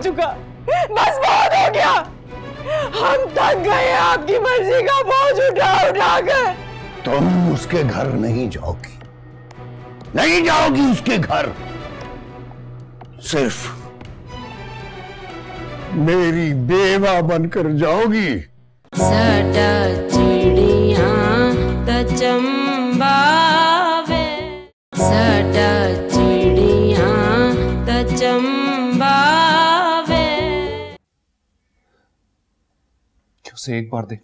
चुका, बस बहुत हो गया। हम थक गए आपकी मर्जी का बोझ उठा उठा कर। तुम उसके घर नहीं जाओगी, नहीं जाओगी उसके घर। सिर्फ मेरी बेवा बनकर जाओगी। साडा चिड़िया दा चंबावे, साडा चिड़िया दा चंबावे। कि उसे एक बार देख,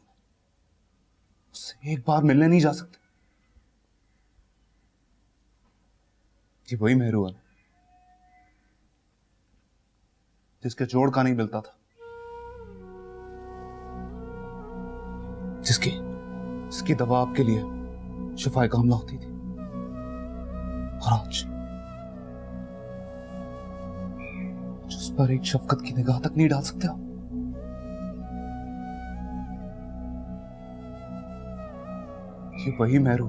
उससे एक बार मिलने नहीं जा सकते? ये वही मेहरू है जिसके जोड़ का नहीं मिलता था, जिसकी दवा आपके लिए शिफाए कामला होती थी। और आज उस पर एक शफकत की निगाह तक नहीं डाल सकते आप। ये वही मेहरू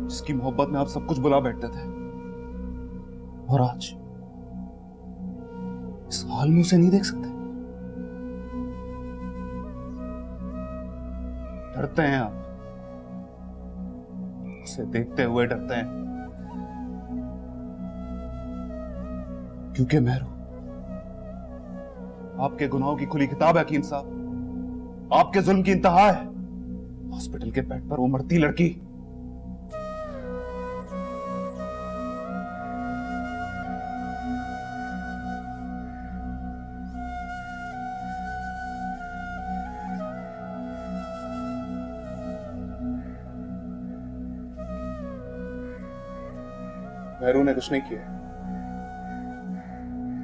जिसकी मोहब्बत में आप सब कुछ बुला बैठते थे, और आज इस हाल में उसे नहीं देख सकते। डरते हैं आप, उसे देखते हुए डरते हैं, क्योंकि मेहरू आपके गुनाहों की खुली किताब है हकीम साहब। आपके जुल्म की इंतहा है हॉस्पिटल के बेड पर वो मरती लड़की। मेहरू ने कुछ नहीं किया,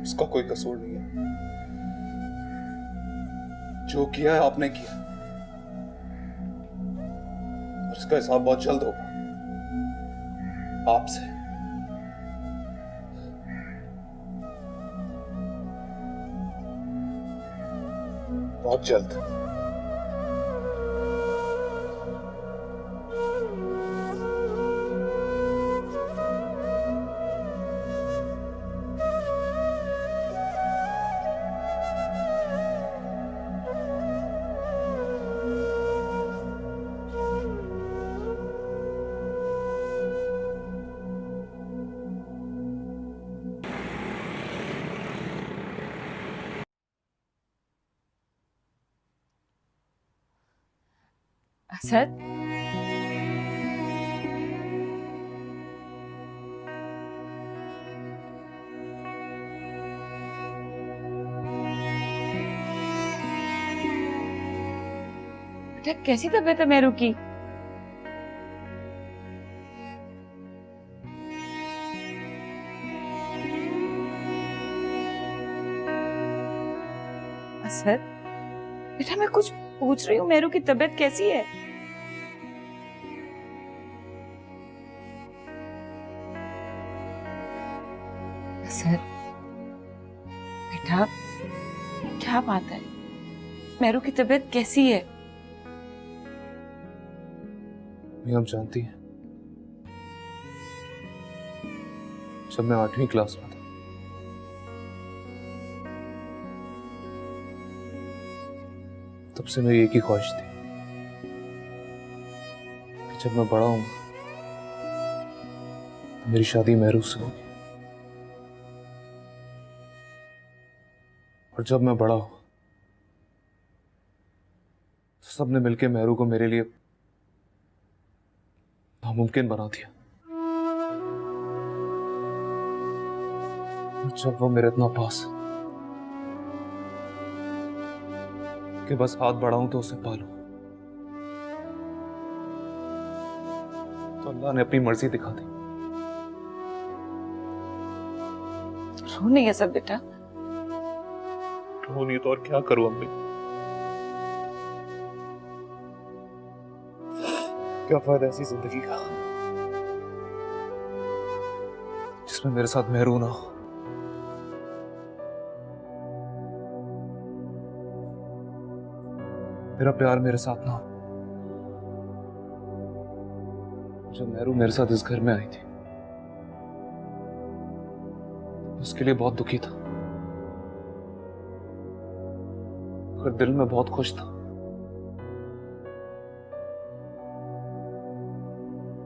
उसका कोई कसूर नहीं है। जो किया है आपने किया, और इसका हिसाब बहुत जल्द होगा आपसे। बहुत जल्द। असद, बेटा कैसी तबीयत है मेहरू की? असद बेटा, मैं कुछ पूछ रही हूँ, मेहरू की तबीयत कैसी है? असद बेटा, क्या बात है? मेहरू की तबीयत कैसी है? आप जानती हैं, जब मैं 8वीं क्लास में था, तब से मेरी एक ही ख्वाहिश थी कि जब मैं बड़ा हूं तो मेरी शादी मेहरू से होगी। और जब मैं बड़ा हूं तो सबने मिलकर मेहरू को मेरे लिए नामुमकिन बना दिया। जब वो मेरे इतना पास कि बस हाथ बढ़ाऊं तो उसे पालूं, तो अल्लाह ने अपनी मर्जी दिखा दी। रो नहीं है सब बेटा? रो नहीं तो और क्या करूं अम्मी? क्या फायदा ऐसी जिंदगी का जिसमें मेरे साथ मेहरू ना हो। मेरा प्यार मेरे साथ ना हो। जब मेहरू मेरे साथ इस घर में आई थी, उसके लिए बहुत दुखी था, पर दिल में बहुत खुश था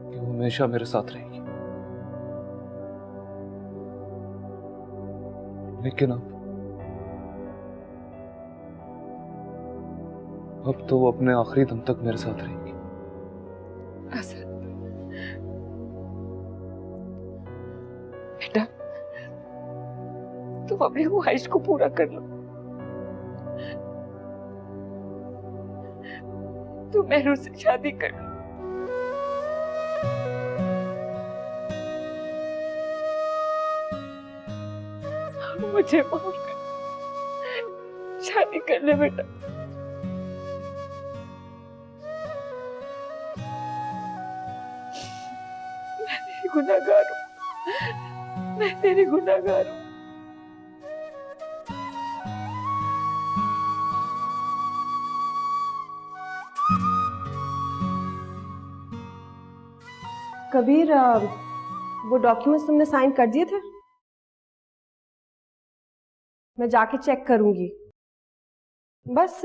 कि वो हमेशा मेरे साथ रहेगी। लेकिन अब तो वो अपने आखिरी दम तक मेरे साथ रहेगी। असद, बेटा तुम अपनी ख्वाहिश को पूरा कर लो। तुम मेहरू से शादी कर लो। मुझे माफ कर, शादी कर ले बेटा। मैं तेरी गुनहगार हूँ, मैं तेरी गुनहगार हूँ। कबीर, वो डॉक्यूमेंट्स तुमने साइन कर दिए थे? मैं जाके चेक करूंगी। बस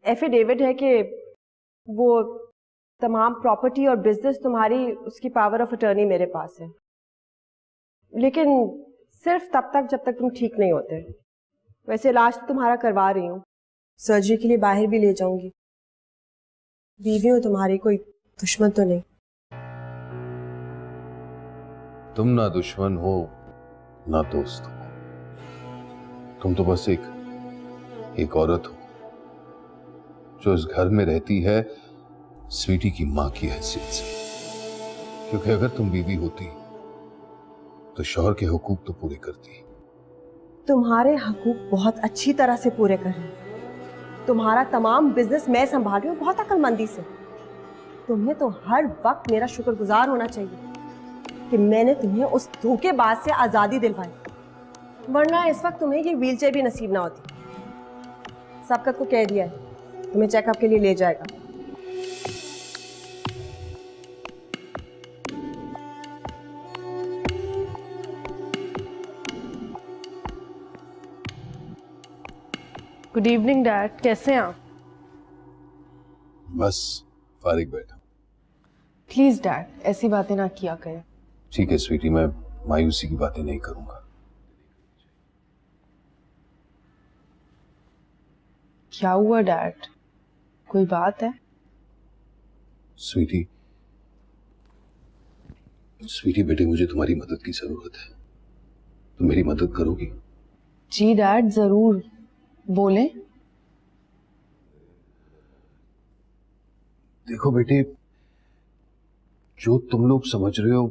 एफिडेविट है कि वो तमाम प्रॉपर्टी और बिजनेस तुम्हारी, उसकी पावर ऑफ अटर्नी मेरे पास है, लेकिन सिर्फ तब तक जब तक तुम ठीक नहीं होते। वैसे इलाज तो तुम्हारा करवा रही हूँ, सर्जरी के लिए बाहर भी ले जाऊंगी। बीवी हो तुम्हारी, कोई दुश्मन तो नहीं। तुम ना दुश्मन हो ना दोस्त हो, तुम तो बस एक औरत हो जो इस घर में रहती है स्वीटी की मां की हैसियत से। क्योंकि अगर तुम बीवी होती तो शौहर के हुकूक तो पूरे करती। तुम्हारे हकूक बहुत अच्छी तरह से पूरे कर रही हूं। तुम्हारा तमाम बिजनेस मैं संभाल रही हूँ बहुत अक्लमंदी से। तुम्हें तो हर वक्त मेरा शुक्रगुजार होना चाहिए कि मैंने तुम्हें उस धोखेबाज से आजादी दिलवाई, वरना इस वक्त तुम्हें ये व्हीलचेयर भी नसीब ना होती। सबकत को कह दिया है तुम्हें चेकअप के लिए ले जाएगा। गुड इवनिंग डैड, कैसे हैं आप? बस फारिग बैठा। प्लीज डैड, ऐसी बातें ना किया करें। ठीक है स्वीटी, मैं मायूसी की बातें नहीं करूंगा। क्या हुआ डैड, कोई बात है? स्वीटी बेटे, मुझे तुम्हारी मदद की जरूरत है। तुम मेरी मदद करोगी? जी डैड, जरूर, बोलें। देखो बेटे, जो तुम लोग समझ रहे हो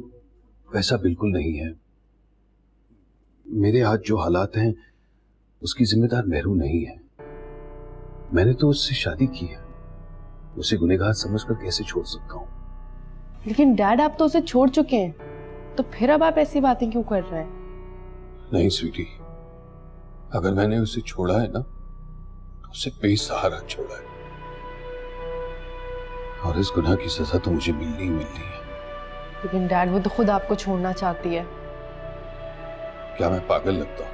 वैसा बिल्कुल नहीं है। मेरे आज जो हालात हैं उसकी जिम्मेदार मेहरू नहीं है। मैंने तो उससे शादी की है, उसे गुनहगार समझकर कैसे छोड़ सकता हूं? लेकिन डैड, आप तो उसे छोड़ चुके हैं, तो फिर अब आप ऐसी बातें क्यों कर रहे हैं? नहीं स्वीटी, अगर मैंने उसे छोड़ा है ना तो उसे बेसहारा छोड़ा है, और इस गुनाह की सजा तो मुझे मिलनी ही मिलनी है। लेकिन डैड, वो तो खुद आपको छोड़ना चाहती है। क्या मैं पागल लगता हूं?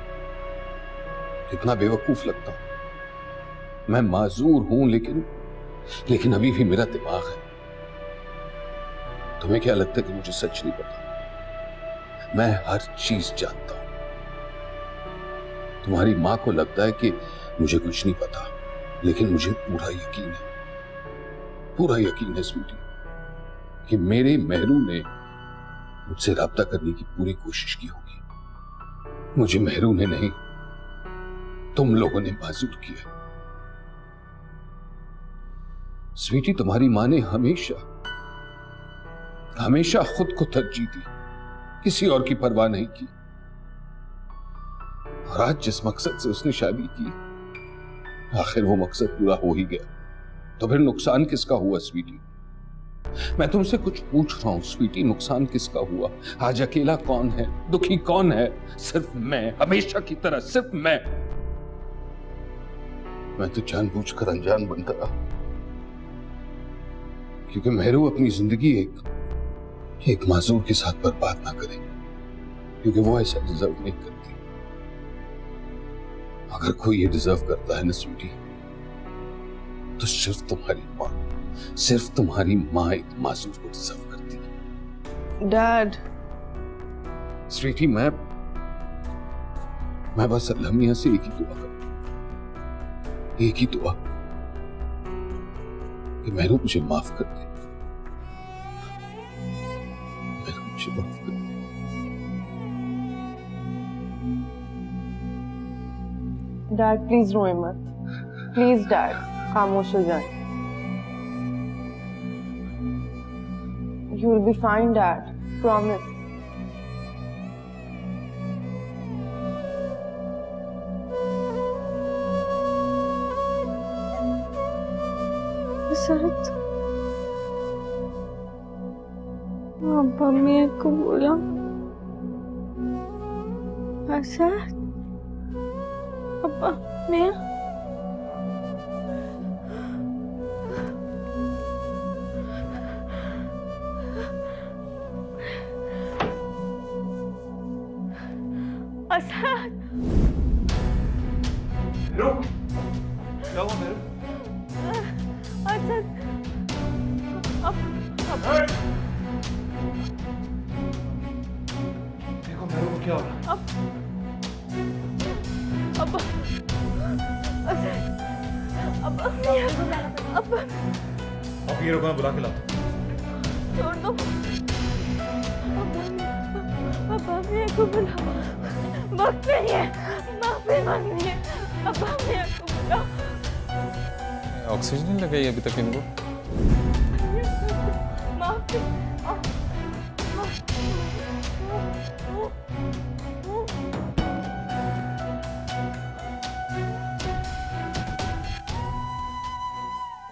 कितना बेवकूफ लगता हूं? मैं माजूर हूं, लेकिन अभी भी मेरा दिमाग है। तुम्हें क्या लगता है कि मुझे सच नहीं पता? मैं हर चीज जानता हूं। तुम्हारी मां को लगता है कि मुझे कुछ नहीं पता, लेकिन मुझे पूरा यकीन है स्वीटी कि मेरे मेहरू ने मुझसे राब्ता करने की पूरी कोशिश की होगी। मुझे मेहरू ने नहीं, तुम लोगों ने माजूर किया। स्वीटी, तुम्हारी मां ने हमेशा खुद को तरजीह दी, किसी और की परवाह नहीं की। और आज जिस मकसद से उसने शादी की, आखिर वो मकसद पूरा हो ही गया, तो फिर नुकसान किसका हुआ स्वीटी? मैं तुमसे कुछ पूछ रहा हूं स्वीटी, नुकसान किसका हुआ? आज अकेला कौन है, दुखी कौन है? सिर्फ मैं, हमेशा की तरह सिर्फ मैं। मैं तो जानबूझकर अनजान बनता रहा, क्योंकि मेहरू अपनी जिंदगी एक माजूर के साथ बर्बाद ना करे, क्योंकि वो ऐसा डिजर्व नहीं करती। अगर कोई ये डिजर्व करता है ना स्वीटी, तो सिर्फ तुम्हारी माँ एक मासूम को डिजर्व करती है। डैड, स्वीटी, मैं बस अल्लाह मियां से एक ही दुआ करता हूं, एक ही दुआ कि मेरू मुझे माफ कर दे, मेरू मुझे माफ कर दे। डैड प्लीज रोए मत, प्लीज डैड, खामोश हो जाए। You will be fine dad, promise. Sharat, अब्बा मियां को बोला ऐसा, अब्बा मियां असद, क्या हुआ मेरे? असद, देखो मेरे को क्या हो रहा है? अब्बा, असद, अब्बा, अब्बा, अब हीरो को मैं बुला के लाता हूं। छोड़ दो, अब्बा मियां को बुलाओ, वक्त नहीं है, माफी मांगनी है, अब्बा मियां को बुलाओ। ऑक्सीजन नहीं लगाई अभी तक इनको। माफी,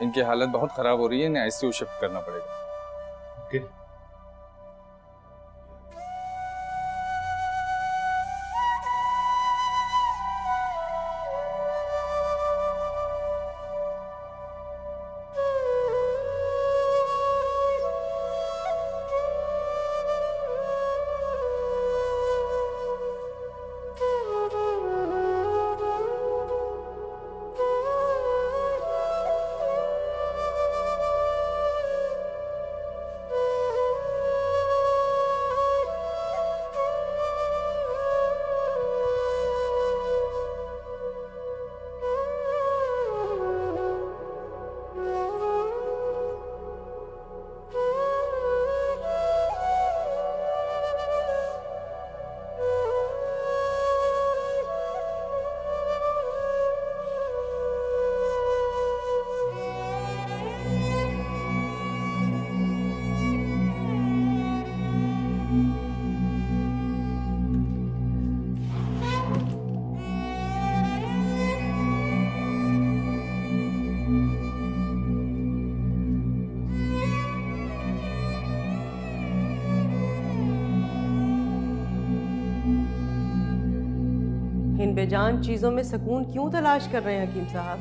इनकी हालत बहुत खराब हो रही है, इन्हें आईसीयू शिफ्ट करना पड़ेगा। ओके। इन बेजान चीजों में सुकून क्यों तलाश कर रहे हैं हकीम साहब?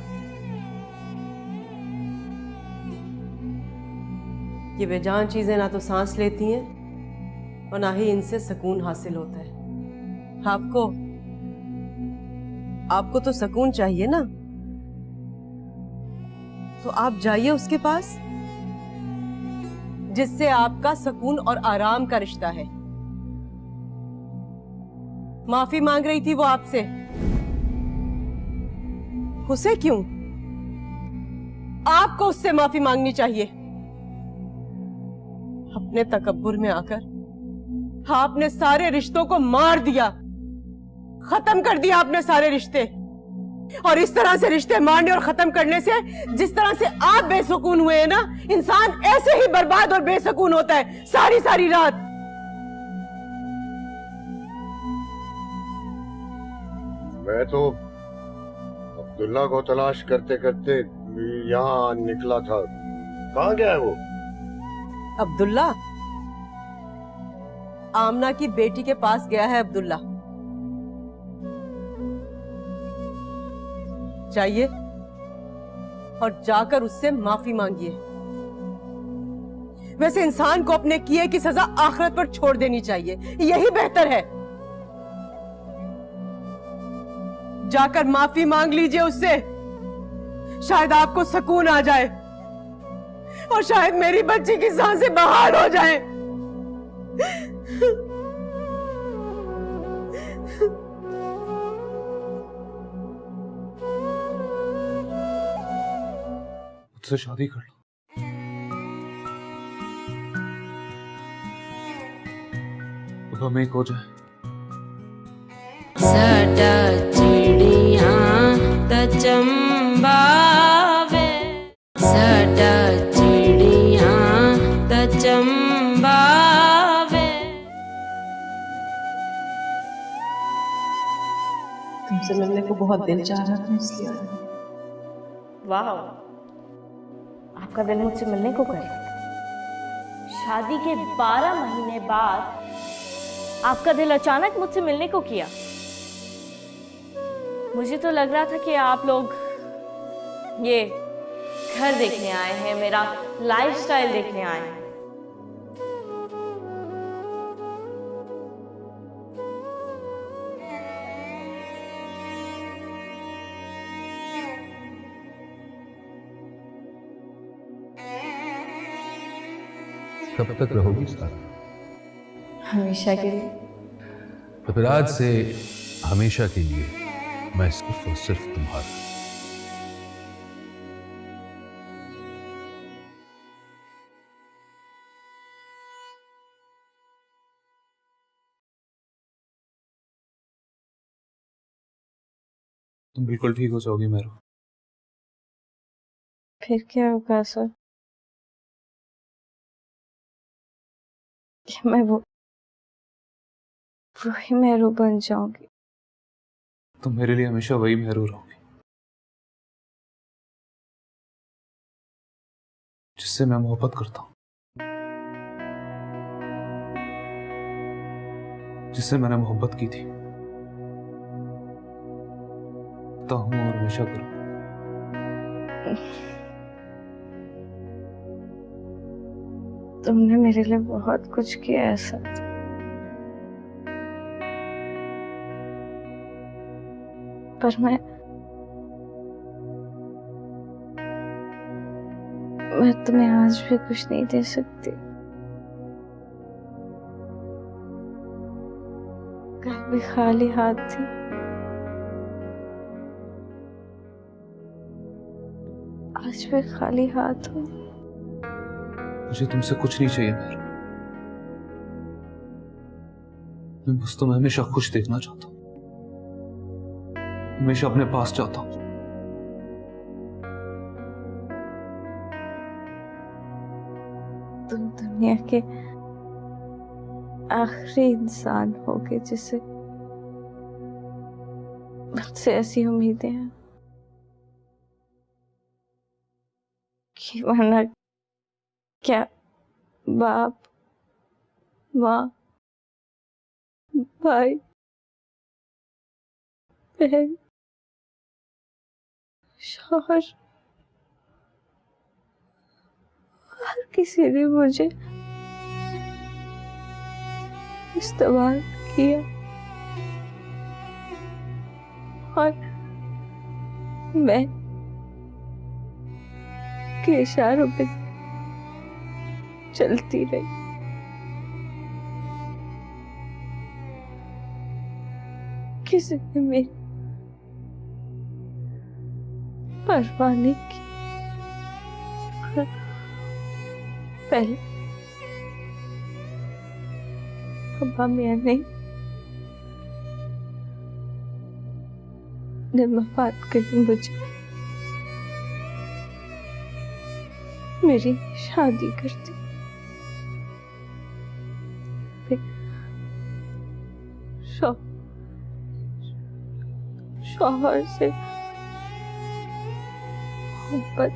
ये बेजान चीजें ना तो सांस लेती हैं और ना ही इनसे सुकून हासिल होता है। आपको तो सुकून चाहिए ना, तो आप जाइए उसके पास जिससे आपका सुकून और आराम का रिश्ता है। माफी मांग रही थी वो आपसे, उसे क्यों? आपको उससे माफी मांगनी चाहिए। अपने तकब्बुर में आकर आपने सारे रिश्तों को मार दिया, खत्म कर दिया आपने सारे रिश्ते। और इस तरह से रिश्ते मारने और खत्म करने से जिस तरह से आप बेसुकून हुए हैं ना, इंसान ऐसे ही बर्बाद और बेसुकून होता है सारी सारी रात। मैं तो अब्दुल्ला को तलाश करते करते यहाँ निकला था। कहाँ गया है वो? अब्दुल्ला आमना की बेटी के पास गया है। अब्दुल्ला जाइए और जाकर उससे माफी मांगिए। वैसे इंसान को अपने किए की सजा आखिरत पर छोड़ देनी चाहिए, यही बेहतर है। जाकर माफी मांग लीजिए उससे। शायद आपको सुकून आ जाए और शायद मेरी बच्ची की सांसें बहाल हो जाएं। मुझसे शादी कर लो। अब हम एक हो जाए। साडा चिड़ियां ता चंबावे, साडा चिड़ियां ता चंबावे। तुमसे मिलने को बहुत दिल चाह रहा था इसलिए। वाह, आपका दिल मुझसे मिलने को करे। शादी के 12 महीने बाद आपका दिल अचानक मुझसे मिलने को किया। मुझे तो लग रहा था कि आप लोग ये घर देखने आए हैं, मेरा लाइफस्टाइल देखने आए हैं। कब तक रहोगी साथ? हमेशा के लिए। तो फिर आज से हमेशा के लिए मैं सिर्फ और सिर्फ तुम्हारा। तुम बिल्कुल ठीक हो जाओगी मेरू। फिर क्या होगा सर? मैं वो ही मेरू बन जाऊंगी। तुम मेरे लिए हमेशा वही मेरू रहोगी जिससे मैं मोहब्बत करता हूं, जिससे मैंने मोहब्बत की थी, करता हूं और हमेशा करूंगा। तुमने मेरे लिए बहुत कुछ किया है सर। पर मैं तुम्हें आज भी कुछ नहीं दे सकती। कल भी खाली हाथ थी। आज भी खाली हाथ हूँ। मुझे तुमसे कुछ नहीं चाहिए मेरू। मैं बस तुम्हें हमेशा खुश देखना चाहता हूँ, हमेशा अपने पास चाहता हूँ। तुम दुनिया के आखिरी इंसान होगे जिसे मुझसे ऐसी उम्मीदें हैं कि वरना क्या बाप, माँ, भाई, बहन, शौहर, हर किसी ने मुझे इस्तेमाल किया और मैं के इशारों पे चलती रही। किसी ने मेरी परवाह नहीं की। पहले अब्बा मियां ने बात करी मुझे मेरी शादी करती। शौहर से मोहब्बत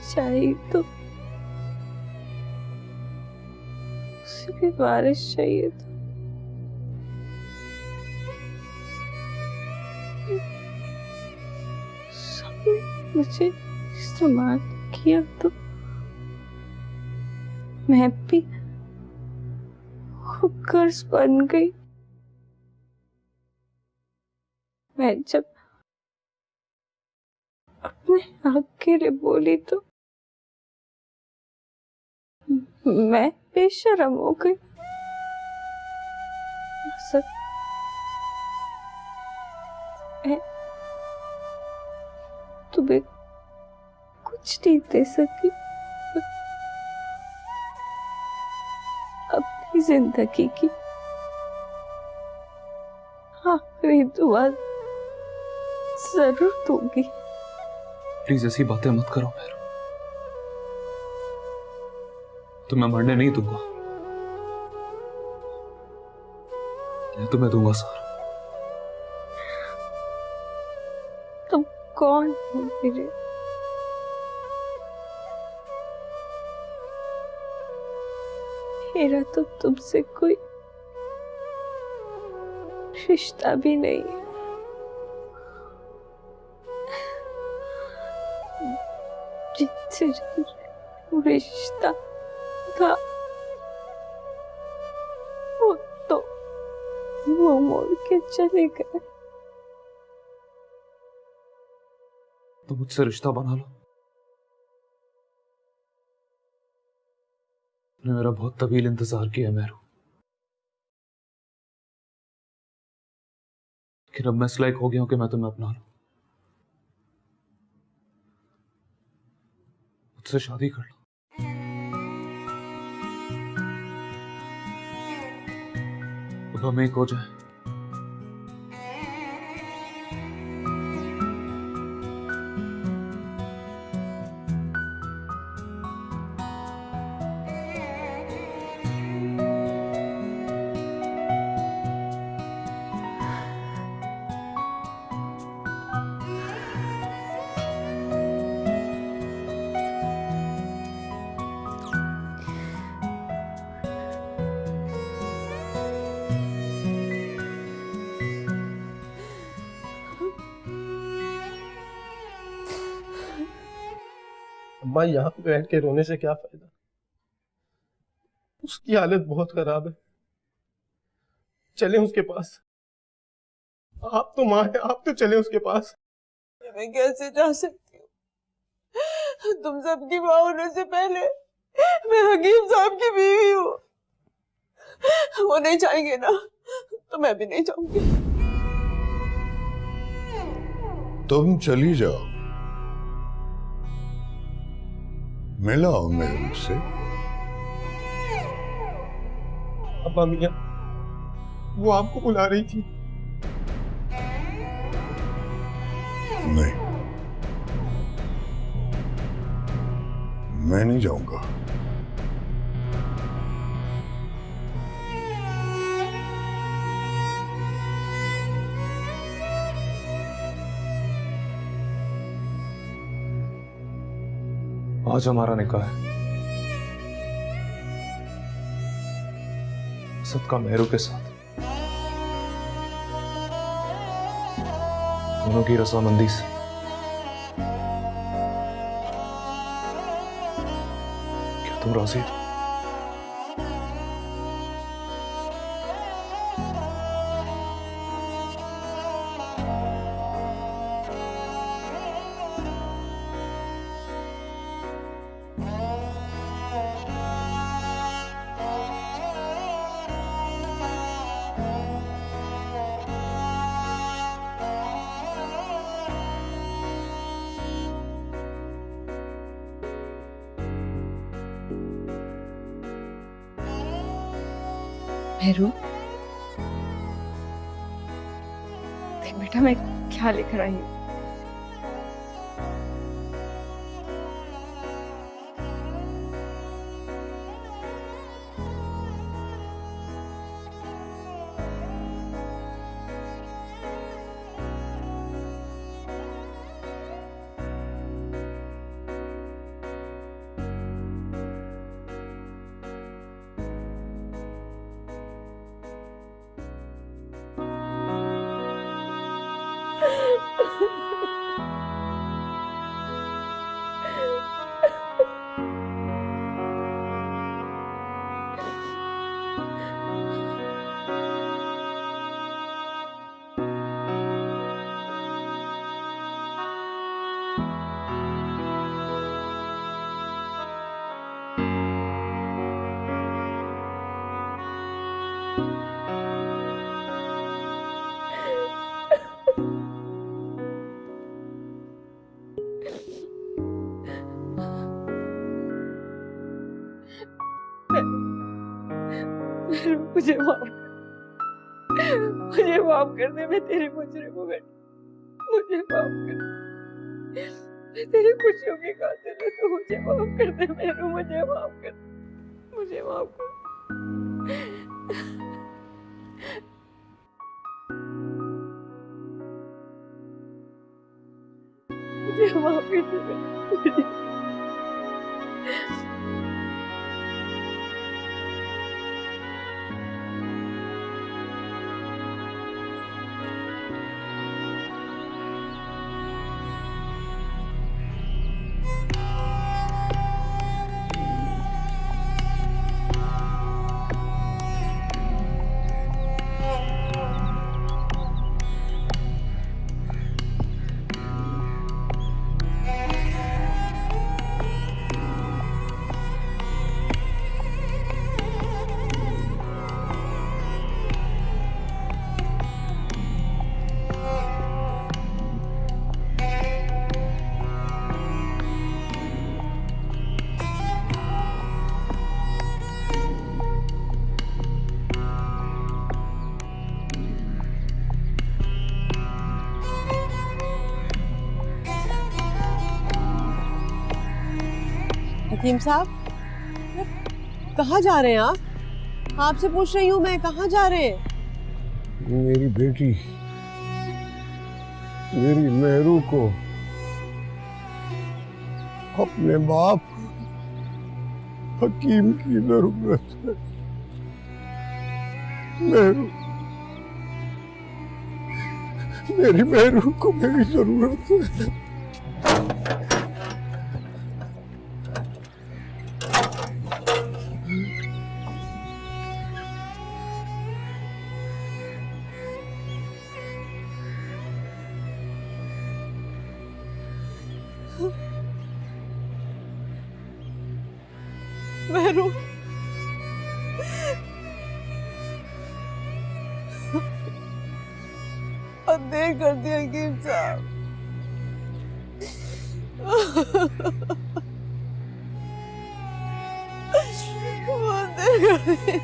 चाहिए तो उसे भी बारिश चाहिए तो सबने मुझे इस्तेमाल किया तो मैं भी खुद गर्ज बन गई। मैं जब मैं अकेले बोली तो मैं बेशर्म हो गई। सर, मैं तुम्हें कुछ नहीं दे सकी। अपनी जिंदगी की आखिरी दुआ जरूर दूंगी। प्लीज ऐसी बातें मत करो मेहर, तुम्हें मरने नहीं दूंगा, मैं तुम्हें दूंगा सारा। तुम कौन हो मेरे? मेरा तो तुमसे कोई रिश्ता भी नहीं है। जिससे रिश्ता था वो तो वो मोड़ के चले गए। तो मुझसे रिश्ता बना लो। तुमने मेरा बहुत तवील इंतजार किया मेहरू, लेकिन अब मैं इस लायक हो गया हूं कि मैं तुम्हें अपना लूं। मुझसे शादी कर लो। अब हम एक हो जाए। अम्मा, यहाँ पे बैठ के रोने से क्या फायदा? उसकी हालत बहुत खराब है। चले उसके पास। आप तो माँ है, आप तो चले उसके पास। मैं कैसे जा सकती हूँ? तुम सबकी माँ होने से पहले मैं हकीम साहब की बीवी हूँ। वो नहीं चाहेंगे ना, तो मैं भी नहीं चाहूंगी। तुम चली जाओ, मिलाओ मेरे से। अब्बा मियाँ, वो आपको बुला रही थी। नहीं, मैं नहीं जाऊंगा। आज हमारा निकाह है असद का मेहरू के साथ। दोनों की रजामंदी से। क्या तुम राजी हो? मेहरू, देख बेटा मैं क्या लिख रही हूँ। मुझे माफ मुझे माफ कर दे, मैं तेरी मुजरिम हूँ बेटा, मुझे माफ कर दे, मैं तेरी खुशियों की कातिल हूँ, तो मुझे माफ कर दे मेरू, मुझे माफ कर दे, मुझे माफ कर दे। मुझे माफ कर दे बेटा, हकीम साहब, कहाँ जा रहे हैं आप? आपसे पूछ रही हूँ मैं, कहाँ जा रहे हैं? मेरी बेटी, मेरी मेहरू को अपने बाप हकीम की जरूरत है। मेहरू, मेरी मेहरू को मेरी जरूरत है। मेहरू, अब देर कर दिया हकीम साहब। बहुत देर कर दी।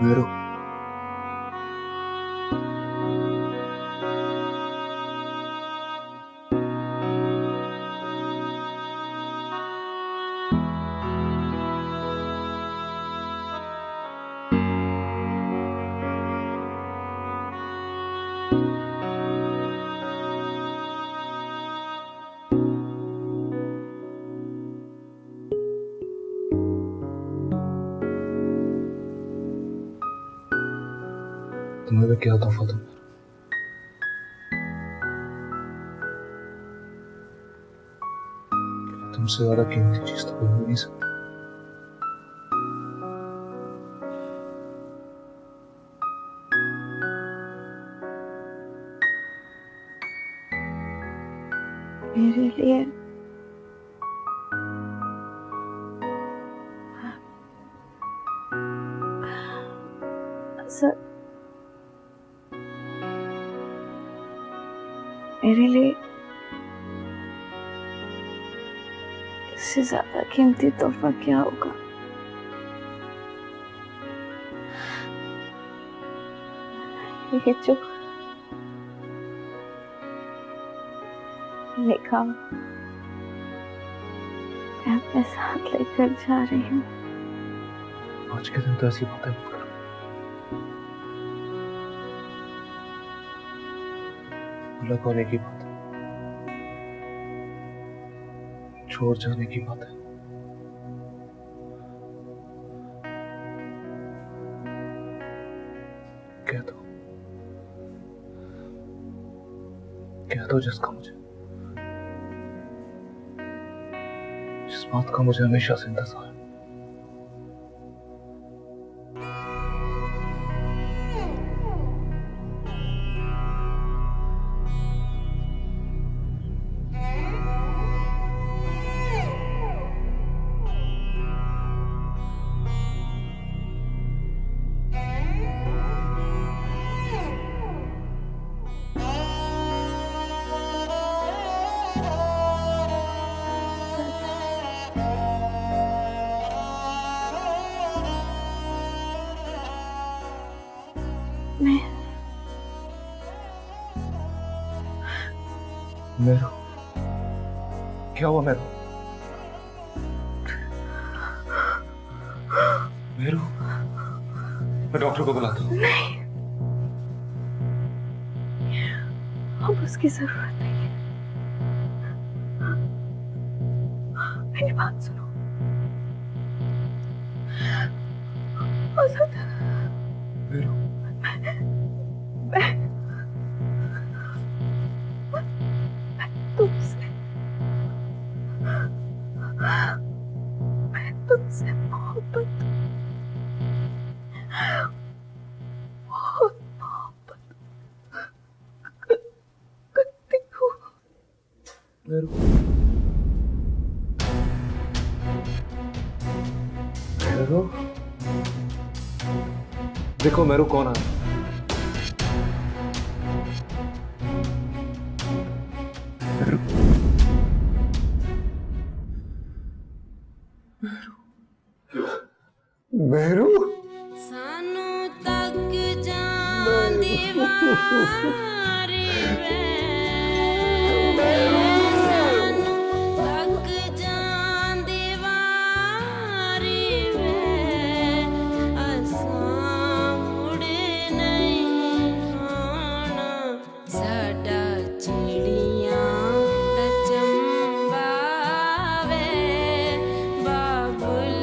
मेरू, तुम्हें मैं क्या तोहफा दूं? तुमसे ज्यादा कीमती चीज तो कोई हो नहीं सकती। मेरे लिए सर, मेरे लिए इससे ज्यादा कीमती तोहफा क्या होगा? ये जो लिखा मैं अपने साथ लेकर जा रही हूँ। आज के दिन तो ऐसी बातें मत करो। अलग होने की बात है, छोड़ जाने की बात है। कह दो जिसका मुझे, जिस बात का मुझे हमेशा से इंतजार है। मेरू, क्या हुआ मेरू? मेरू, मैं डॉक्टर को बुलाता हूँ। नहीं, अब उसकी जरूरत नहीं है। मेरी बात सुनो। मेरू, मैं तुमसे बहुत मोहब्बत करती हूँ। मेरू, मेरू, देखो मेरू कौन है। मेरू, सानू तक जान दीवारी वे, सानू तक जान दीवारी वे, असां मुड़े नहीं आना, साडा चिड़ियां दा चंबा वे, बाबुल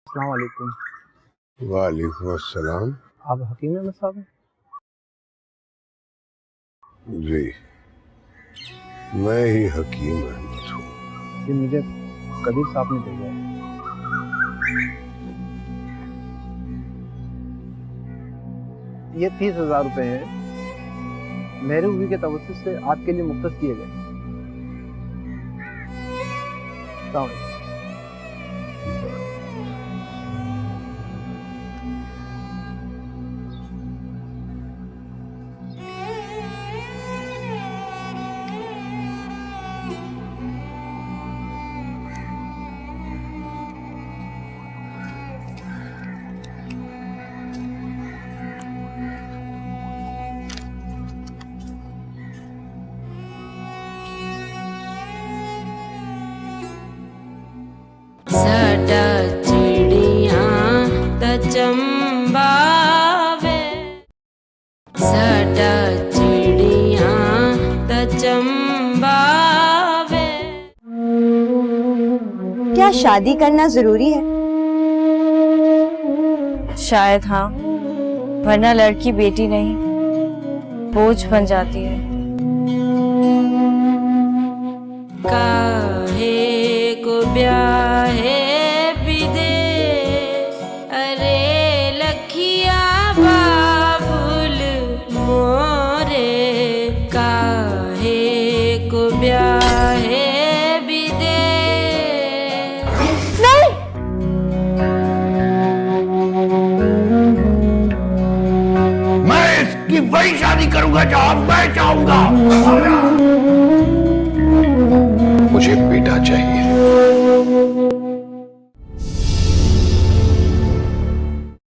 अस्सलाम वालेकुम। वालेकुम अस्सलाम। आप हकीम अहमद साहब हैं? जी, मैं ही हकीम अहमद हूँ। ये मुझे कबीर साहब ने भेजा है। ये 30,000 रुपए हैं, मेहरू बीवी के तवज्जुह से आपके लिए मुख्तस किए गए। अस्सलाम वालेकुम। क्या शादी करना जरूरी है? शायद हाँ, वरना लड़की बेटी नहीं बोझ बन जाती है। काहे को ब्याहे विदेश, अरे लखिया बाबुल मोरे, काहे को ब्याहे मैं इसकी वही शादी करूंगा जो अब मैं चाहूंगा।